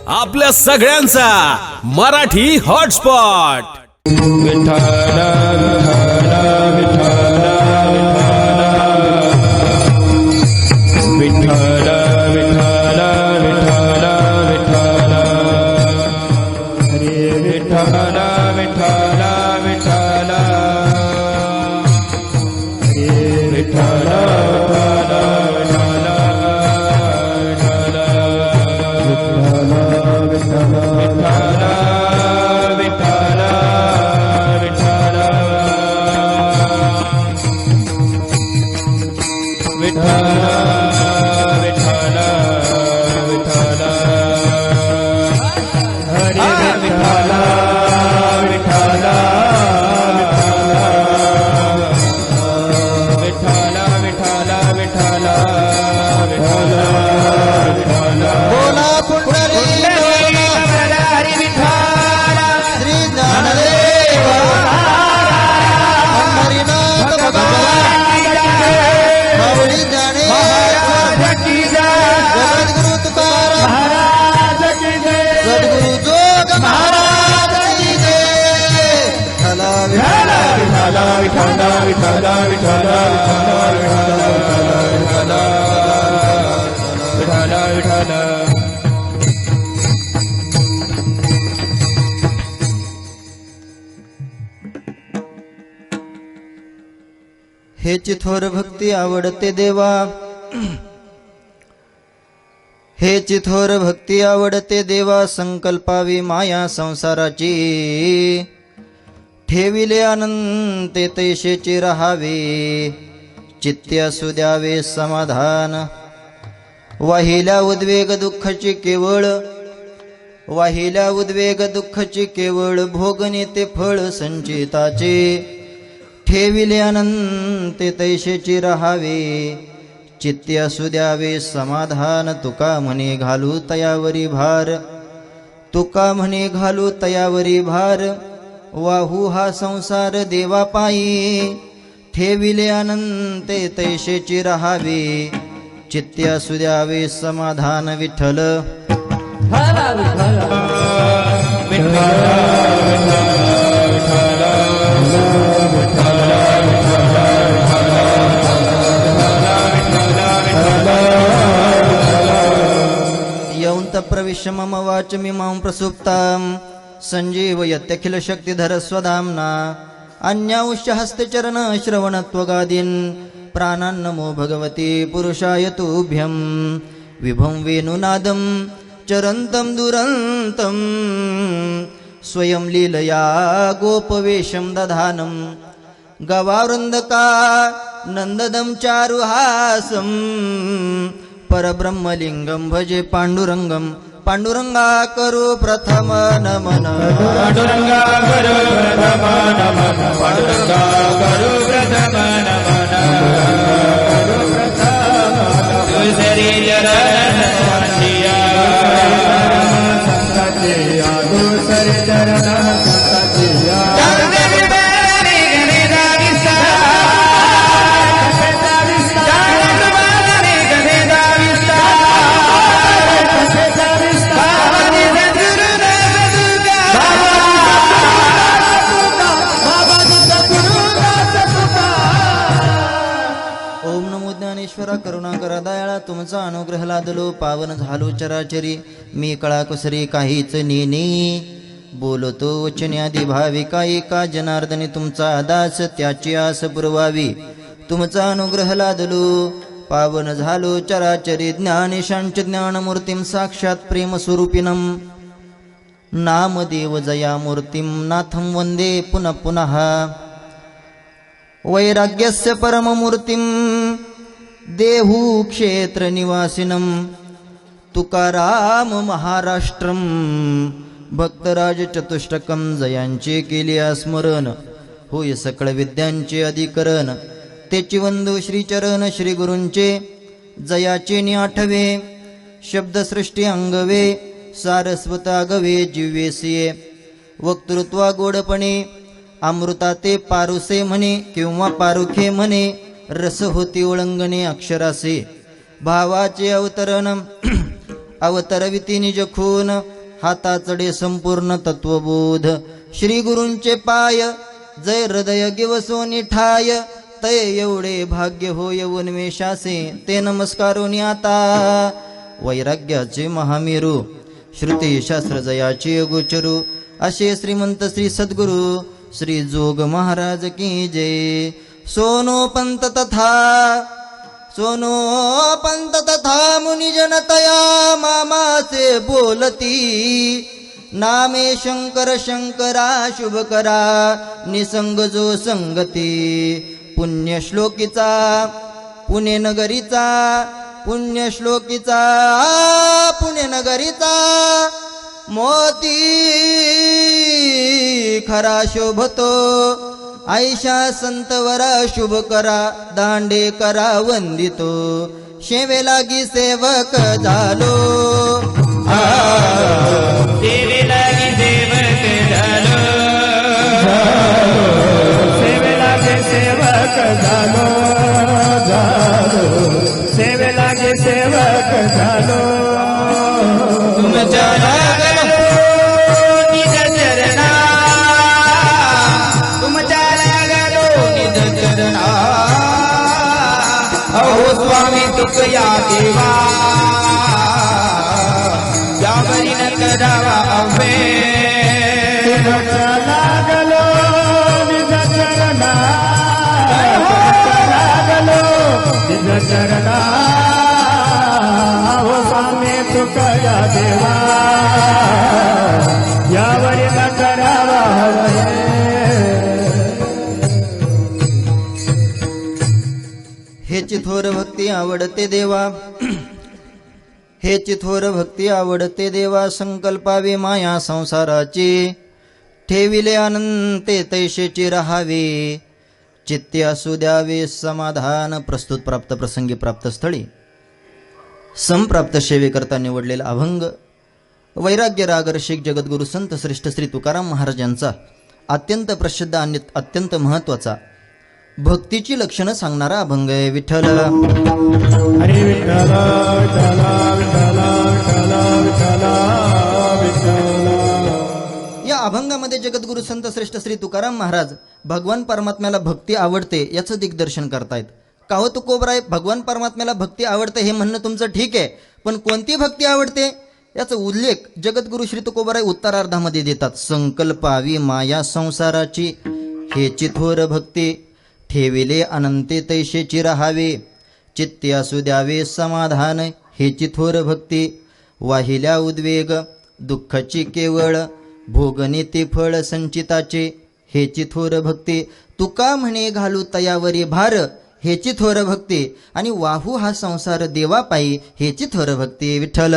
आपल्या सगळ्यांचा मराठी हॉटस्पॉट। हेची थोर भक्ती आवडते देवा, हेची थोर भक्ती आवडते देवा, संकल्पावी माया संसाराची, ठेविले अनंते तैशेची राहावे, चित्ते असू द्यावे समाधान, वाहिल्या उद्वेग दुःखाची केवळ, वाहिल्या उद्वेग दुःखाची केवळ, भोगणे ते फळ संचिताचे, ठेविले अनंते तैशेची राहावे, चित्ते असू द्यावे समाधान, तुका म्हणे घालू तयावरी भार, तुका म्हणे घालू तयावरी भार, वाहू हा संसार देवा पायी, ठेविले अनंते तैशेची राहावे, चित्ते असू द्यावे समाधान, विठ्ठल यौंत प्रविश्य मम वाचमिमां प्रसुप्तां, संजीवयत्यखिल शक्तिधर स्वधाम्ना, अन्याउष्य हस्तचरण श्रवणत्वगादीन्, प्राणान्नमो भगवते पुरुषाय तुभ्यं, विभं वेणुनादं चरन्तं दुरन्तं, स्वयं लीलया गोपवेशं दधानं, गवावृन्दका नन्ददं चारुहासं, परब्रह्मलिंगं भजे पांडुरंगं, पांडुरंगा करू प्रथम नमन, पांडुरंगा करू प्रथम नमन, पांडुरंगा करू प्रथम नमन, करू प्रथम दुसरी चरण संतिया, संततिया दुसरी चरण संततिया, करुणाकरा दयाळा, तुमचा अनुग्रह लादलो, पावन झालो चराचरी, मी कळाकुसरी काहीच नेने, बोलतो वचन्यादी भाविका, एका जनार्दनी तुमचा दास, त्याची आस पुरवावी, तुमचा अनुग्रह लादलो, पावन झालो चराचरी, ज्ञानेशांच ज्ञानमूर्तीं साक्षात प्रेमस्वरूपिणं, नामदेव जयामूर्तीं नाथं वंदे पुनः पुनः, वैराग्यस्य परममूर्तिं देहू क्षेत्र निवासिनं, तुकाराम महाराष्ट्रम, भक्तराज चतुष्टकम, जयांचे केले स्मरण, होय सकळ विद्यांचे अधिकरण, तेची वंदू श्रीचरण श्री गुरूंचे, जयाचे आठवे, शब्दसृष्टी अंगवे, सारस्वता गवे जिव्वेसिये, वक्तृत्वा गोडपणे, अमृता ते पारुसे म्हणे किंवा पारुखे म्हणे, रस होती ओळंगणे अक्षरासे, भावाचे अवतरण अवतरविती निज खून, हाताचडे संपूर्ण तत्वबोध. श्री गुरूंचे पाय जय हृदय गिवसोनी ठाय. तय एवढे भाग्य होय उन्मेषासे ते नमस्कारोनी आता. वैराग्याचे महामेरू श्रुती शास्त्र जयाचे गोचरू. असे श्रीमंत श्री सद्गुरु श्री जोग महाराज की जय. सोनो पंत तथा मुनि जनतया मामासे बोलती. नामे शंकर शंकरा शुभ करा निसंग जो संगती. पुण्यश्लोकीचा पुण्यनगरीचा मोती खरा शोभतो. आयशा संतवरा शुभ करा दांडे करा वंदितो. शेवे लागी सेवक झालो. देवे लागी सेवक झालो. सेवे लागे सेवक झालो. सेवे लागे सेवक झालो. तुमच्या लागलो निज चरणा. तुमच्या लागलो निज चरणा. अहो स्वामी तुक या देवा. यावरी न करावा अवे. तुमच्या लागलो निज चरणा. लागलो निज चरणा. हो स्वामी तुका या देवा. यावरी न करावा हवे. हेची थोर भक्ती आवडते देवा. हेची थोर भक्ती आवडते देवा. संकल्पावे माया संसाराची. ठेविले अनंते तैशेची राहावे. चित्ते असू द्यावे समाधान. प्रस्तुत प्राप्त प्रसंगी प्राप्त स्थळी संप्राप्त सेवेकरता निवडलेला अभंग वैराग्य राग रसिक जगद्गुरु संत श्रेष्ठ श्री तुकाराम महाराजांचा अत्यंत प्रसिद्ध आणि अत्यंत महत्वाचा भक्तीची लक्षणं सांगणारा अभंग आहे. विठ्ठल हरी विठ्ठल विठ्ठल विठ्ठल विठ्ठल विठ्ठल विठ्ठल. या अभंगामध्ये जगद्गुरु संत श्रेष्ठ श्री तुकाराम महाराज भगवान परमात्म्याला भक्ती आवडते याचं दिग्दर्शन करतायत. का हो तुकोबराय, भगवान परमात्म्याला भक्ती आवडते हे म्हणणं तुमचं ठीक आहे, पण कोणती भक्ती आवडते याचा उल्लेख जगद्गुरु श्री तुकोबराय उत्तरार्धामध्ये देतात. संकल्पावी माया संसाराची हेची थोर भक्ती. ठेविले अनंते तैशेची राहावे. चित्ते असू द्यावे समाधान हेची थोर भक्ती. वाहिल्या उद्वेग दुःखाची केवळ भोगणे ते फळ संचिताचे हेची थोर भक्ती. तुका म्हणे घालू तयावरी भार हेची थोर भक्ती. आणि वाहू हा संसार देवा पायी हेची थोर भक्ती. विठ्ठल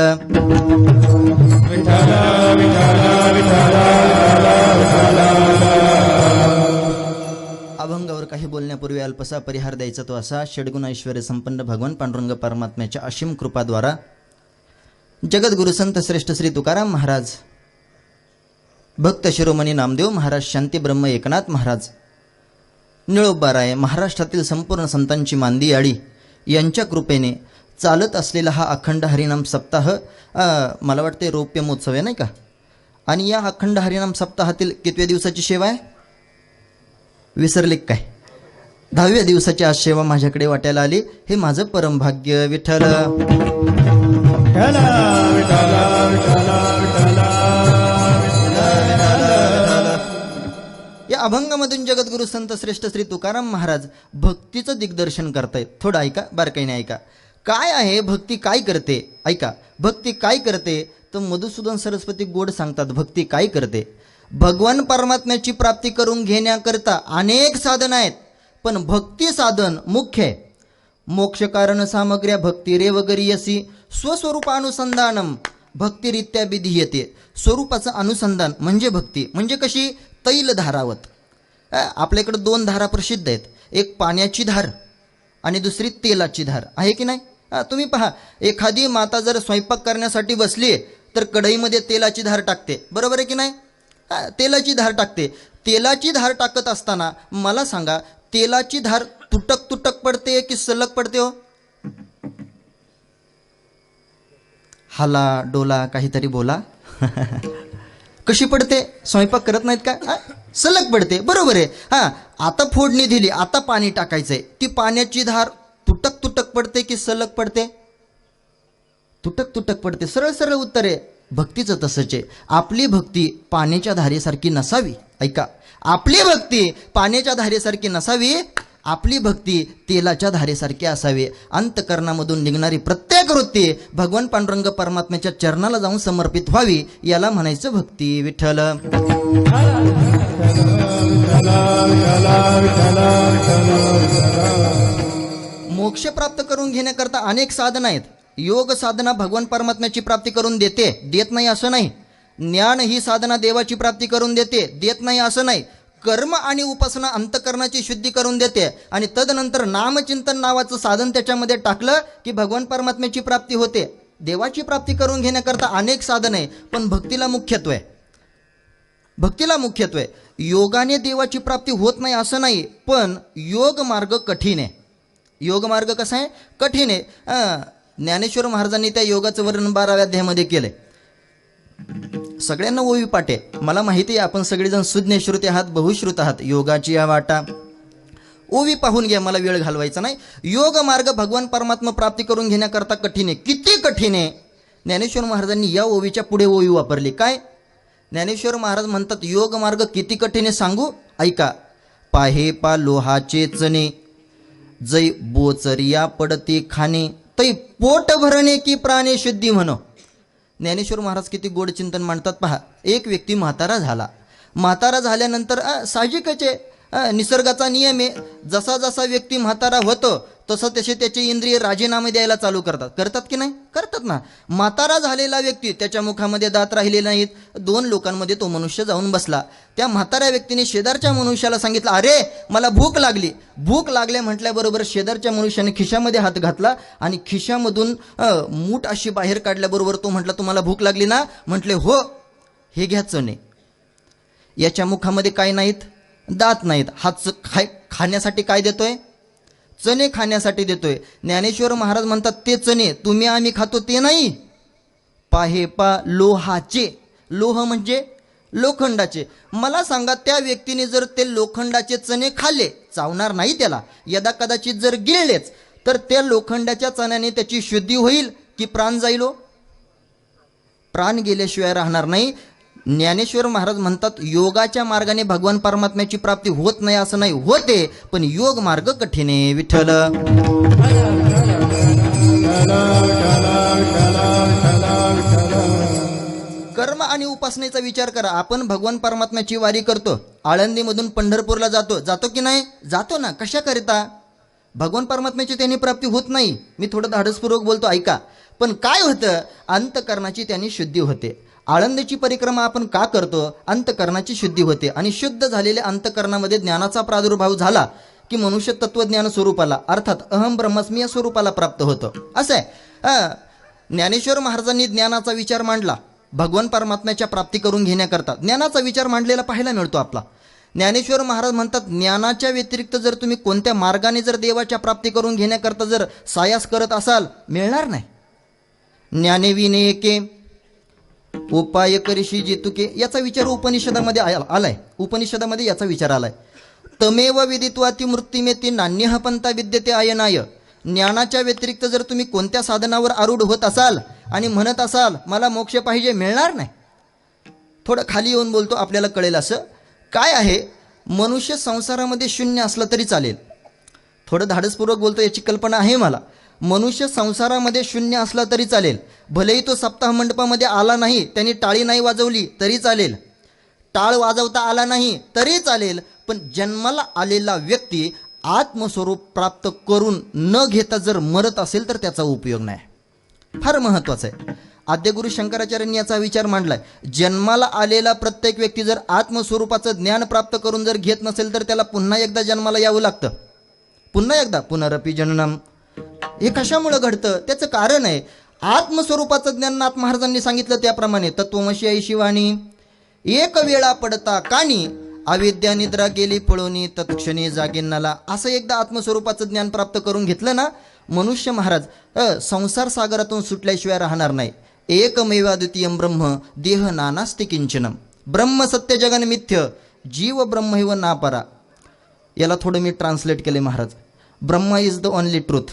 विठ्ठल विठ्ठल विठ्ठल अभंगावर काही बोलण्यापूर्वी अल्पसा परिहार द्यायचा तो असा. षड्गुण ऐश्वर्य संपन्न भगवान पांडुरंग परमात्म्याच्या असीम कृपाद्वारा जगद्गुरु संत श्रेष्ठ श्री तुकाराम महाराज, भक्त शिरोमणी नामदेव महाराज, शांती ब्रह्म एकनाथ महाराज, निळोबाराय, महाराष्ट्रातील संपूर्ण संतांची मांदी आडी यांच्या कृपेने चालत असलेला हा अखंड हरिनाम सप्ताह मला वाटते रौप्य महोत्सव आहे नाही का. आणि या अखंड हरिनाम सप्ताहातील कितव्या दिवसाची सेवा आहे विसरले काय? 10व्या दिवसाची आज सेवा माझ्याकडे वाटायला आली. हे माझं परमभाग्य. विठ्ठल या अभंगामधून जगद्गुरु संत श्रेष्ठ श्री तुकाराम महाराज भक्तीचं दिग्दर्शन करतायत. थोडं ऐका, बारकाईने ऐका. काय आहे भक्ती, काय करते? ऐका, भक्ती काय करते तर मधुसूदन सरस्वती गोड सांगतात. भक्ती काय करते? भगवान परमात्म्याची प्राप्ती करून घेण्याकरता अनेक साधन आहेत, पण भक्ती साधन मुख्य आहे. मोक्ष कारण सामग्र्या भक्ती रे वगैरे स्वस्वरूपानुसंधानम भक्तिरित्या विधीयते. स्वरूपाचं अनुसंधान म्हणजे भक्ती. म्हणजे कशी? तैल धारावत. आपल्याकडे 2 धारा प्रसिद्ध आहेत, एक पाण्याची धार आणि दुसरी तेलाची धार आहे की नाही. तुम्ही पहा, एखादी माता जर स्वयंपाक करण्यासाठी बसली तर कढईमध्ये तेलाची धार टाकते, बरोबर आहे की नाही. तेलाची धार टाकते. तेलाची धार टाकत असताना मला सांगा, तेलाची धार तुटक तुटक पडते की सलग पडते हो? हाला डोला काहीतरी बोला. कशी पडते? स्वयंपाक करत नाहीत का? सलग पडते, बरोबर आहे. आता फोडणी दिली, आता पाणी टाकायचंय, ती पाण्याची धार तुटक तुटक पडते की सलग पडते? तुटक तुटक पडते. सरळ सरळ उत्तर आहे. भक्तीचं तसंच आहे. आपली भक्ती पाण्याच्या धारेसारखी नसावी. ऐका, आपली भक्ती पाण्याच्या धारेसारखी नसावी, आपली भक्ती तेलाच्या धारेसारखी असावी. अंतकरणामधून निघणारी प्रत्येक वृत्ती भगवान पांडुरंग परमात्म्याच्या चरणाला जाऊन समर्पित व्हावी. याला म्हणायचं भक्ती. विठ्ठल मोक्ष प्राप्त करून घेण्याकरता अनेक साधना आहेत. योग साधना भगवान परमात्म्याची प्राप्ती करून देते, देत नाही असं नाही. ज्ञान ही साधना देवाची प्राप्ती करून देते, देत नाही असं नाही. कर्म आणि उपासना अंतकरणाची शुद्धी करून देते आणि तदनंतर नामचिंतन नावाचं साधन त्याच्यामध्ये टाकलं की भगवान परमात्म्याची प्राप्ती होते. देवाची प्राप्ती करून घेण्याकरता अनेक साधन आहे, पण भक्तीला मुख्यत्व आहे. भक्तीला मुख्यत्व आहे. योगाने देवाची प्राप्ती होत नाही असं नाही, पण योग मार्ग कठीण आहे. योग मार्ग कसा आहे? कठीण आहे. ज्ञानेश्वर महाराजांनी त्या योगाचं वर्णन 12व्या अध्यायामध्ये केलंय. सगळ्यांना ओवी पाठ आहे. मला माहिती आहे आपण सगळेजण सुज्ञ श्रुते आहात, बहुश्रुत आहात. योगाची या वाटा ओवी पाहून घ्या, मला वेळ घालवायचा नाही. योग मार्ग भगवान परमात्मा प्राप्ती करून घेण्याकरता कठीण आहे. किती कठीण आहे? ज्ञानेश्वर महाराजांनी या ओवीच्या पुढे ओवी वापरली. काय? ज्ञानेश्वर महाराज म्हणतात योग मार्ग किती कठीण आहे सांगू? ऐका. पाहे पा लोहाचे चणे, जै बोचरिया पडते खाणे, तै पोट भरणे की प्राणे शुद्धी म्हण. ज्ञानेश्वर महाराज किती गोड चिंतन मांडतात पहा. एक व्यक्ती म्हातारा झाला. म्हातारा झाल्यानंतर साहजिकच आहे, निसर्गाचा नियम आहे. जसा जसा व्यक्ती म्हातारा होतो तसं तसे त्याचे इंद्रिय राजीनामे द्यायला चालू करतात. करतात की नाही? करतात ना. म्हातारा झालेला व्यक्ती, त्याच्या मुखामध्ये दात राहिले नाहीत. 2 लोकांमध्ये तो मनुष्य जाऊन बसला. त्या म्हाताऱ्या व्यक्तीने शेजारच्या मनुष्याला सांगितलं, अरे मला भूक लागली. भूक लागले म्हटल्याबरोबर शेजारच्या मनुष्याने खिशामध्ये हात घातला आणि खिशामधून मूठ अशी बाहेर काढल्याबरोबर तो म्हटला, तुम्हाला भूक लागली ना? म्हटले हो. हे घ्या चणे. याच्या मुखामध्ये काय नाहीत? दात नाहीत. हात खाण्यासाठी काय देतोय? चणे खाण्यासाठी देतोय. ज्ञानेश्वर महाराज म्हणतात ते चणे तुम्ही आम्ही खातो ते नाही. पाहे पा लोहाचे. लोह म्हणजे लोखंडाचे. मला सांगा, त्या व्यक्तीने जर ते लोखंडाचे चणे खाल्ले, चावणार नाही त्याला, यदा कदाचित जर गिळलेच, तर त्या लोखंडाच्या चण्याने त्याची शुद्धी होईल की प्राण जाईल? प्राण गेल्याशिवाय राहणार नाही. ज्ञानेश्वर महाराज म्हणतात योगाच्या मार्गाने भगवान परमात्म्याची प्राप्ती होत नाही असं नाही, होते, पण योग मार्ग कठीण आहे. विठ्ठल कर्म आणि उपासनेचा विचार करा. आपण भगवान परमात्म्याची वारी करतो. आळंदीमधून पंढरपूरला जातो की नाही? जातो ना. कशाकरिता? भगवान परमात्म्याची त्यांनी प्राप्ती होत नाही. मी थोडं धाडसपूर्वक बोलतो, ऐका. पण काय होतं? अंतकरणाची त्यांनी शुद्धी होते. आळंदीची परिक्रमा आपण का करतो? अंतकरणाची शुद्धी होते आणि शुद्ध झालेल्या अंतकरणामध्ये ज्ञानाचा प्रादुर्भाव झाला की मनुष्य तत्वज्ञान स्वरूपाला, अर्थात अहम ब्रह्मस्मी या स्वरूपाला प्राप्त होतं. असं आहे. ज्ञानेश्वर महाराजांनी ज्ञानाचा विचार मांडला. भगवान परमात्म्याच्या प्राप्ती करून घेण्याकरता ज्ञानाचा विचार मांडलेला पाहायला मिळतो आपला. ज्ञानेश्वर महाराज म्हणतात ज्ञानाच्या व्यतिरिक्त जर तुम्ही कोणत्या मार्गाने जर देवाच्या प्राप्ती करून घेण्याकरता जर सायास करत असाल, मिळणार नाही. ज्ञाने विनेके उपाय करिशी जितुके, याचा विचार उपनिषदामध्ये आलाय. उपनिषदामध्ये याचा विचार आलाय. तमेव विदित्वाती मृत्युमेती नान्यः पंथा विद्यते आयनाय. ज्ञानाच्या व्यतिरिक्त जर तुम्ही कोणत्या साधनावर आरूढ होत असाल आणि म्हणत असाल मला मोक्ष पाहिजे, मिळणार नाही. थोडं खाली येऊन बोलतो, आपल्याला कळेल. असं काय आहे? मनुष्य संसारामध्ये शून्य असलं तरी चालेल. थोडं धाडसपूर्वक बोलतो, याची कल्पना आहे मला. मनुष्य संसारामध्ये शून्य असला तरी चालेल. भलेही तो सप्ताह मंडपामध्ये आला नाही, त्यांनी टाळी नाही वाजवली तरी चालेल, टाळ वाजवता आला नाही तरी चालेल, पण जन्माला आलेला व्यक्ती आत्मस्वरूप प्राप्त करून न घेता जर मरत असेल तर त्याचा उपयोग नाही. फार महत्त्वाचं आहे. आद्यगुरु शंकराचार्यांनी याचा विचार मांडलाय. जन्माला आलेला प्रत्येक व्यक्ती जर आत्मस्वरूपाचं ज्ञान प्राप्त करून जर घेत नसेल तर त्याला पुन्हा एकदा जन्माला यावं लागतं. पुन्हा एकदा पुनरपी जननम. हे कशामुळं घडतं? त्याचं कारण आहे आत्मस्वरूपाचं ज्ञान. नाथ महाराजांनी सांगितलं त्याप्रमाणे तत्वमशी ऐशी वाणी, एक वेळा पडता कानी, अविद्या निद्रा गेली पळोनी, तत्क्षणी जागेनाला. असं एकदा आत्मस्वरूपाचं ज्ञान प्राप्त करून घेतलं ना, मनुष्य महाराज संसार सागरातून सुटल्याशिवाय राहणार नाही. एकमेवाद्वितीयं ब्रह्म देह नानास्ति किंचनम. ब्रह्म सत्य जगन मिथ्य जीव ब्रह्मैव नापरा. याला थोडं मी ट्रान्सलेट केले महाराज. Brahma is the only truth.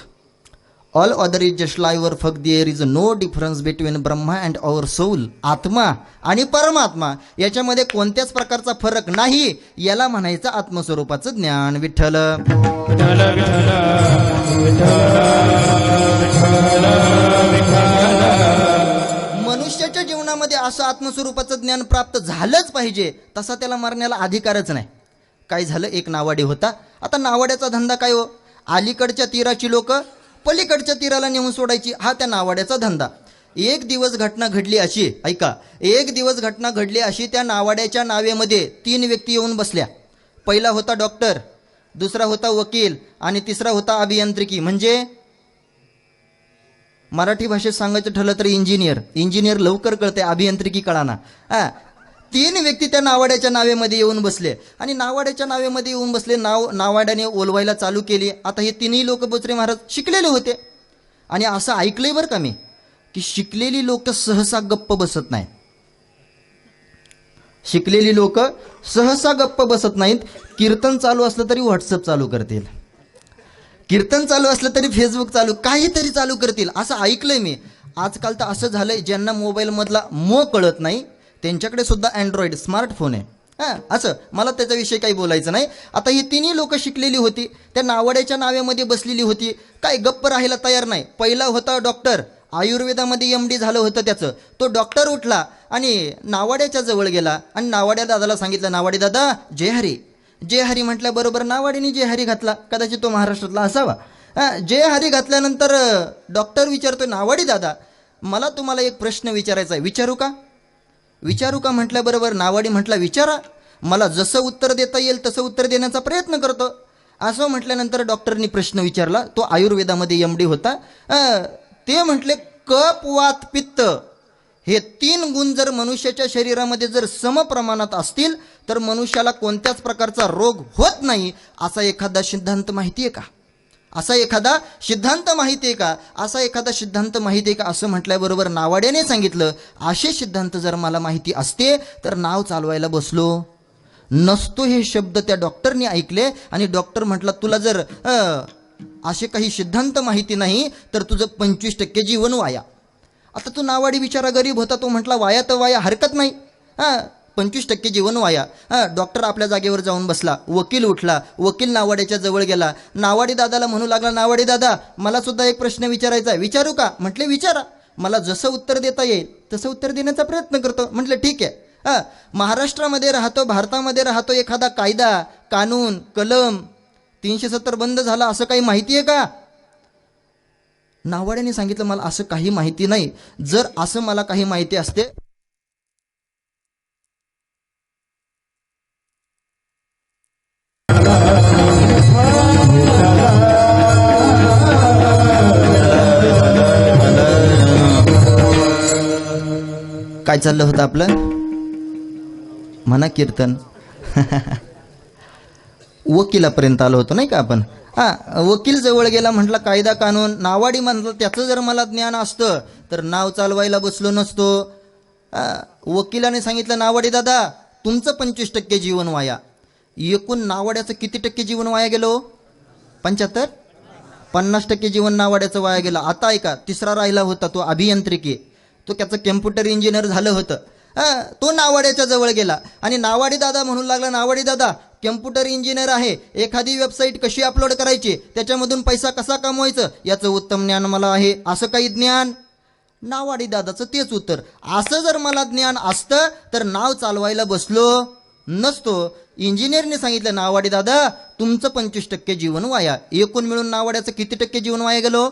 All other is just लायवर फक. There is no difference between Brahma and our soul. आत्मा आणि परमात्मा याच्यामध्ये कोणत्याच प्रकारचा फरक नाही. याला म्हणायचं आत्मस्वरूपाचं ज्ञान. विठ्ठल विठ्ठल विठ्ठल विठ्ठल. मनुष्याच्या जीवनामध्ये असं आत्मस्वरूपाचं ज्ञान प्राप्त झालंच पाहिजे. तसा त्याला मरण्याला अधिकारच नाही. काय झालं, एक नावाडी होता. आता नावाड्याचा धंदा काय हो, अलीकडच्या तीराची लोक पलीकडच्या तीराला नेऊन सोडायची, हा त्या नावाड्याचा धंदा. एक दिवस घटना घडली अशी, ऐका, एक दिवस घटना घडली अशी, त्या नावाड्याच्या नावेमध्ये 3 व्यक्ती येऊन बसल्या. पहिला होता डॉक्टर, दुसरा होता वकील आणि तिसरा होता अभियांत्रिकी. म्हणजे मराठी भाषेत सांगायचं ठरलं तर इंजिनियर. इंजिनियर लवकर कळते, अभियांत्रिकी कळाना. 3 व्यक्ती त्या नावाड्याच्या नावेमध्ये येऊन बसले आणि नावाड्याच्या नावेमध्ये येऊन बसले. नावाड्याने ओलवायला चालू केली. आता हे 3ही लोक बोचरे महाराज शिकलेले होते. आणि असं ऐकलंय बरं का मी, की शिकलेली लोक सहसा गप्प बसत नाहीत. शिकलेली लोक सहसा गप्प बसत नाहीत. कीर्तन चालू असलं तरी व्हॉट्सअप चालू करतील, कीर्तन चालू असलं तरी फेसबुक चालू, काहीतरी चालू करतील. असं ऐकलंय मी. आजकाल तर असं झालंय, ज्यांना मोबाईलमधला मो कळत नाही त्यांच्याकडे सुद्धा अँड्रॉइड स्मार्टफोन आहे. असं मला त्याच्याविषयी काही बोलायचं नाही. आता ही 3ही लोक शिकलेली होती, त्या नावाड्याच्या नावेमध्ये बसलेली होती. काय गप्प राहायला तयार नाही. पहिला होता डॉक्टर, आयुर्वेदामध्ये MD झालं होतं त्याचं. तो डॉक्टर उठला आणि नावाड्याच्या जवळ गेला आणि नावाड्या दादाला सांगितलं, नावाडी दादा जय हरी. जय हरी म्हटल्याबरोबर नावाडीने जय हरी घातला. कदाचित तो महाराष्ट्रातला असावा. जय हरी घातल्यानंतर डॉक्टर विचारतोय, नावाडी दादा मला तुम्हाला एक प्रश्न विचारायचा आहे, विचारू का? विचारू का म्हटल्याबरोबर नावाडी म्हटला, विचारा, मला जसं उत्तर देता येईल तसं उत्तर देण्याचा प्रयत्न करतो. असं म्हटल्यानंतर डॉक्टरनी प्रश्न विचारला. तो आयुर्वेदामध्ये MD होता. ते म्हटले, कफ वात पित्त हे 3 गुण जर मनुष्याच्या शरीरामध्ये जर समप्रमाणात असतील तर मनुष्याला कोणत्याच प्रकारचा रोग होत नाही. असा एखादा सिद्धांत माहिती आहे का? असा एखादा सिद्धांत माहिती आहे का? असा एखादा सिद्धांत माहिती आहे का? असं म्हटल्याबरोबर नावाड्याने सांगितलं, असे सिद्धांत जर मला माहिती असते तर नाव चालवायला बसलो नसतो. हे शब्द त्या डॉक्टरने ऐकले आणि डॉक्टर म्हटला, तुला जर असे काही सिद्धांत माहिती नाही तर तुझं 25% जीवन वाया. आता तो नावाडी बिचारा गरीब होता. तो म्हटला, वाया तर वाया, हरकत नाही. 25% जीवन वाया. डॉक्टर आपल्या जागेवर जाऊन बसला. वकील उठला. वकील नावाड्याच्या जवळ गेला. नावाडी दादाला म्हणू लागला, नावाडी दादा मला सुद्धा एक प्रश्न विचारायचा आहे, विचारू का? म्हटले विचारा, मला जसं उत्तर देता येईल तसं उत्तर देण्याचा प्रयत्न करतो. म्हटलं ठीक आहे. महाराष्ट्रामध्ये राहतो, भारतामध्ये राहतो, एखादा कायदा कानून कलम 370 बंद झाला असं काही माहिती आहे का? नावाड्याने सांगितलं, मला असं काही माहिती नाही. जर असं मला काही माहिती असते काय चाललं होतं आपलं म्हणा कीर्तन. वकिलापर्यंत आलो होतो नाही का आपण. वकील जवळ गेला, म्हटलं कायदा कानून. नावाडी म्हणलं, त्याचं जर मला ज्ञान असतं तर नाव चालवायला बसलो नसतो. वकिलाने सांगितलं, नावाडी दादा तुमचं 25% जीवन वाया. एकूण नावाड्याचं किती टक्के जीवन वाया गेलो? 75. 50% जीवन नावाड्याचं वाया गेलं. आता ऐका, तिसरा राहिला होता तो अभियांत्रिकी. तो त्याचं कम्प्युटर इंजिनियर झालं होतं. तो नावाड्याच्या जवळ गेला आणि नावाडी दादा म्हणू लागला, नावाडी दादा कम्प्युटर इंजिनियर आहे, एखादी वेबसाईट कशी अपलोड करायची, त्याच्यामधून पैसा कसा कमवायचं याचं उत्तम ज्ञान मला आहे. असं काही ज्ञान? नावाडी दादाचं तेच उत्तर, असं जर मला ज्ञान असतं तर नाव चालवायला बसलो नसतो. इंजिनियरने सांगितलं, नावाडी दादा तुमचं 25% जीवन वाया. एकूण मिळून नावाड्याचं किती टक्के जीवन वाया गेलो?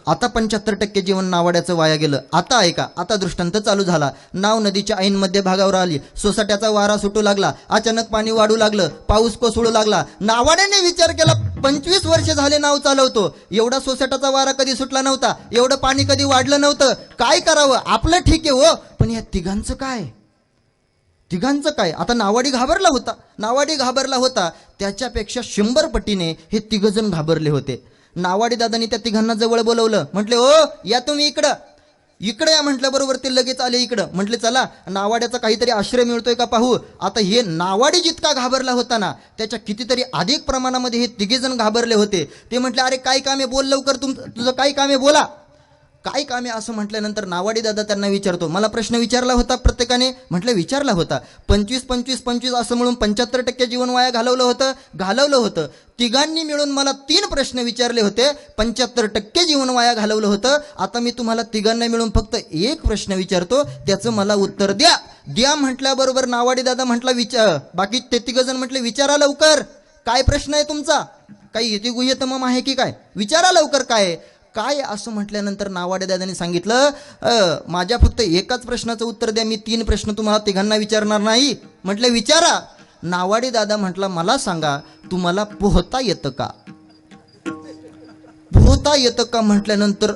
आता 75% जीवन नावाड्याचं वाया गेलं. आता ऐका, आता दृष्टांत चालू झाला. नाव नदीच्या ऐन मध्यभागावर आली. सोसाट्याचा वारा सुटू लागला. अचानक पाणी वाढू लागलं. पाऊस कोसळू लागला. नावाड्याने विचार केला, 25 वर्ष झाले नाव चालवतो, एवढा सोसाट्याचा वारा कधी सुटला नव्हता, एवढं पाणी कधी वाढलं नव्हतं. काय करावं? आपलं ठीक आहे हो, पण या तिघांचं काय? तिघांचं काय? आता नावाडी घाबरला होता. नावाडी घाबरला होता, त्याच्यापेक्षा 100 पटीने हे तिघजण घाबरले होते. नावाडी दादांनी त्या तिघांना जवळ बोलवलं. म्हटले, ओ या तुम्ही इकडं. इकडे या म्हटल्याबरोबर ते लगेच आले इकडं. म्हटले चला नावाड्याचा काहीतरी आश्रय मिळतोय का पाहू. आता हे नावाडी जितका घाबरला होता ना, त्याच्या कितीतरी अधिक प्रमाणामध्ये हे तिघेजण घाबरले होते. ते म्हटले अरे काय काम आहे, बोल लवकर, तुझं काय काम आहे, बोला काय काम आहे. असं म्हटल्यानंतर नावाडी दादा त्यांना विचारतो, मला प्रश्न विचारला होता प्रत्येकाने. म्हटलं विचारला होता. 25-25-25 असं म्हणून 75% जीवन वाया घालवलं होतं. तिघांनी मिळून मला 3 प्रश्न विचारले होते, 75% जीवन वाया घालवलं होतं. आता मी तुम्हाला तिघांना मिळून फक्त 1 प्रश्न विचारतो, त्याचं मला उत्तर द्या म्हटल्याबरोबर नावाडी दादा म्हटला बाकी ते तिघजण म्हटले विचारा लवकर, काय प्रश्न आहे तुमचा, काही यतिगुह्यतमम आहे की काय, विचारा लवकर काय असं म्हटल्यानंतर नावाडे दादांनी सांगितलं माझ्या फक्त एकाच प्रश्नाचं उत्तर द्या, मी 3 प्रश्न तुम्हाला तिघांना विचारणार नाही. म्हटले विचारा. नावाडे दादा म्हटला मला सांगा तुम्हाला पोहता येतं का. पोहता येतं का म्हटल्यानंतर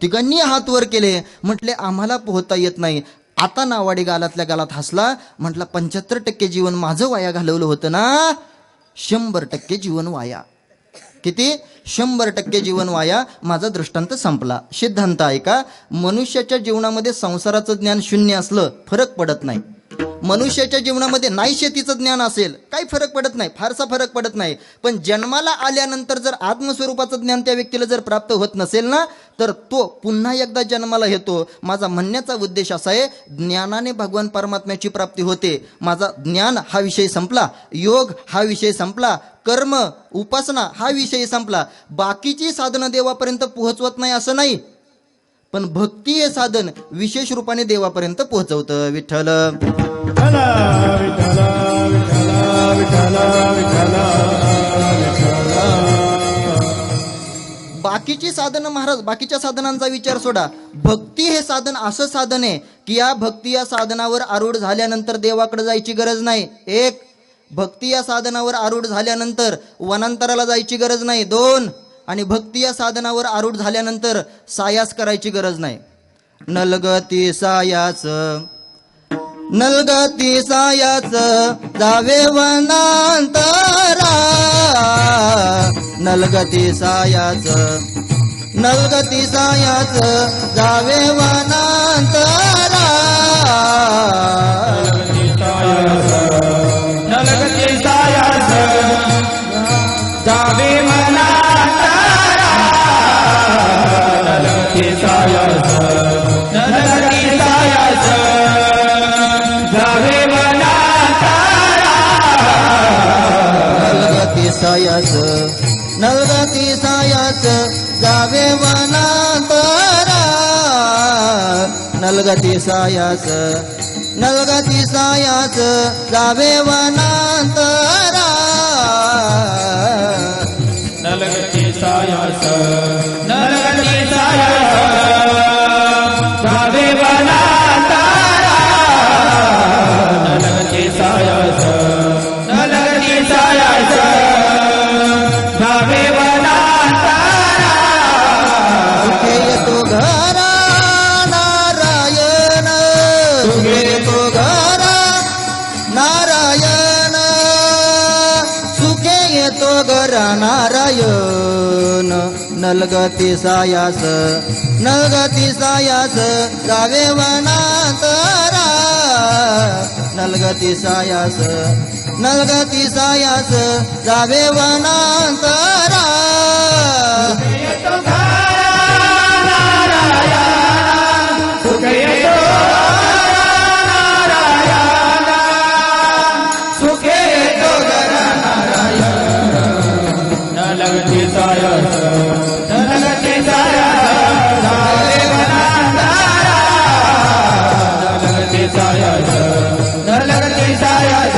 तिघांनी हात वर केले. म्हटले आम्हाला पोहता येत नाही. आता नावाडे गालातल्या गालात हसला. म्हटला 75% जीवन माझं वाया घालवलं होतं ना, 100% जीवन वाया. किती? 100% जीवन वाया. माझा दृष्टांत संपला. सिद्धांत आहे का, मनुष्याच्या जीवनामध्ये संसाराचं ज्ञान शून्य असलं फरक पडत नाही. मनुष्याच्या जीवनामध्ये नाही शेतीचं ज्ञान असेल काही फरक पडत नाही, फारसा फरक पडत नाही. पण जन्माला आल्यानंतर जर आत्मस्वरूपाचं ज्ञान त्या व्यक्तीला जर प्राप्त होत नसेल ना, तर तो पुन्हा एकदा जन्माला येतो. माझा म्हणण्याचा उद्देश असा आहे, ज्ञानाने भगवान परमात्म्याची प्राप्ती होते. माझा ज्ञान हा विषय संपला, योग हा विषय संपला, कर्म उपासना हा विषय संपला. बाकीची साधनं देवापर्यंत पोहोचवत नाही असं नाही, पण भक्ती हे साधन विशेष रूपाने देवापर्यंत पोहोचवतं. विठ्ठल विठ्ठल विठ्ठल विठ्ठल विठ्ठल विठ्ठल बाकीची साधनं महाराज, बाकीच्या साधनांचा विचार सोडा. भक्ती हे साधन असं साधन आहे की या भक्ती या साधनावर आरूढ झाल्यानंतर देवाकडे जायची गरज नाही. 1. भक्ती या साधनावर आरूढ झाल्यानंतर वनांतराला जायची गरज नाही. 2. आणि भक्ती या साधनावर आरूढ झाल्यानंतर सायास करायची गरज नाही. नलगती सायास जावे वनांतरा, नलगती सायास जावे वनांतरा, नलगती सायास जावे वनांतरा, नलगती सायास जावे वनांतरा, नलगती सायास जावे वनांतरा, नलगती सायास जावे वनांतरा, नलगती सायास जावे वनांतरा, नलगती सायास जावे वनांतरा, सुखे येतो घरा नारायण, सुखे येतो घरा नारायण, सुखे येतो घरा नारायण, नलगती सायास जावे वनांतरा, नलगती सायास जावे वनांतरा, सुख येतो नारायण, सुख येतो घरा नारायण, नलगती सायास जावे वनांतरा, नलगती सायास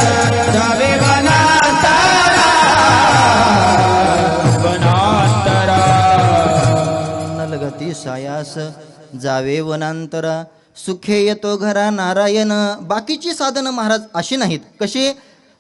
जावे वनांतरा, नलगती सायास जावे वनांतरा, सुखे येतो घरा नारायण. बाकीची साधनं महाराज अशी नाहीत. कशी?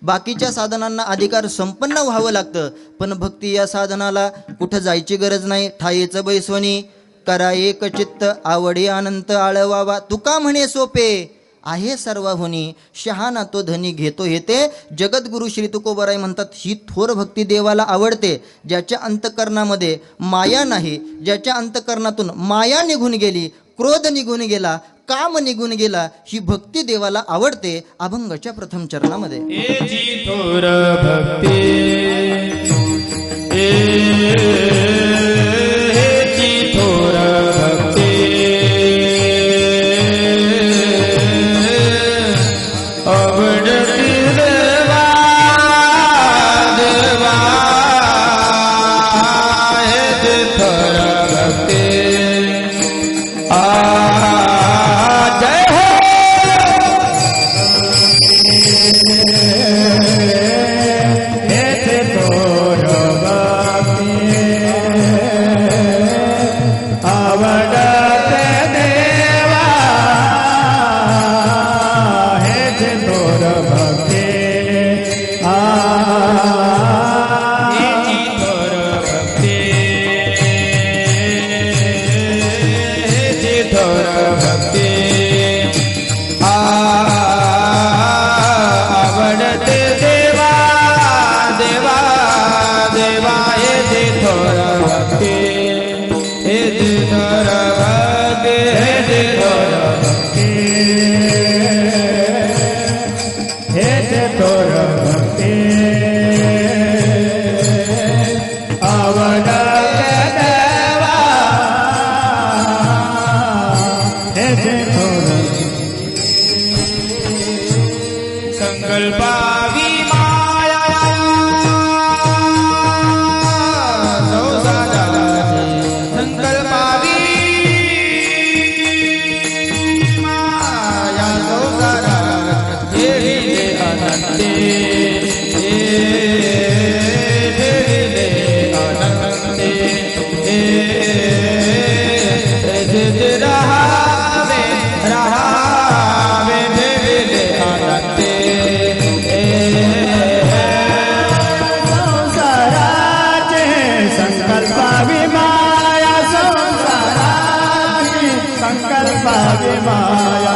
बाकीच्या साधनांना अधिकार संपन्न व्हावं लागतं, पण भक्ती या साधनाला कुठं जायची गरज नाही. ठायेचं बैसवणी करा एक चित्त, आवडी अनंत आळवावा, तुका म्हणे सोपे आहे सर्वाहुनी, शहाणा तो धनी घेतो येते. जगद्गुरु श्री तुकोबाराय म्हणतात, ही थोर भक्ती देवाला आवडते ज्याच्या अंतकरणामध्ये माया नाही, ज्याच्या अंतकरणातून माया निघून गेली, क्रोध निघून गेला, काम निघून गेला. ही भक्ती देवाला आवडते. अभंगाच्या प्रथम चरणामध्ये एची थोर भक्ती एची थोर भक्ती आवडती देवा देवा एची थोर भक्ती जय हो हेचे थोर भक्ती आवडते देवा हेचे थोर भक्ती हेची थोर भक्ती हेची थोर भक्ती आवडते देवा देवा देवा हेची थोर भक्ती हेची थोर भक्ती हेची थोर भक्ती हेची थोर भक्ती आवडते देवा हेची थोर संकल्पावी माया संसाराची संकल्पावी माया संसाराची ठेविले अनंते ठेविले अनंते रहावे रहावे ठेविले अनंते संसाराचे संकल्पावी माया संसाराची संकल्पावी माया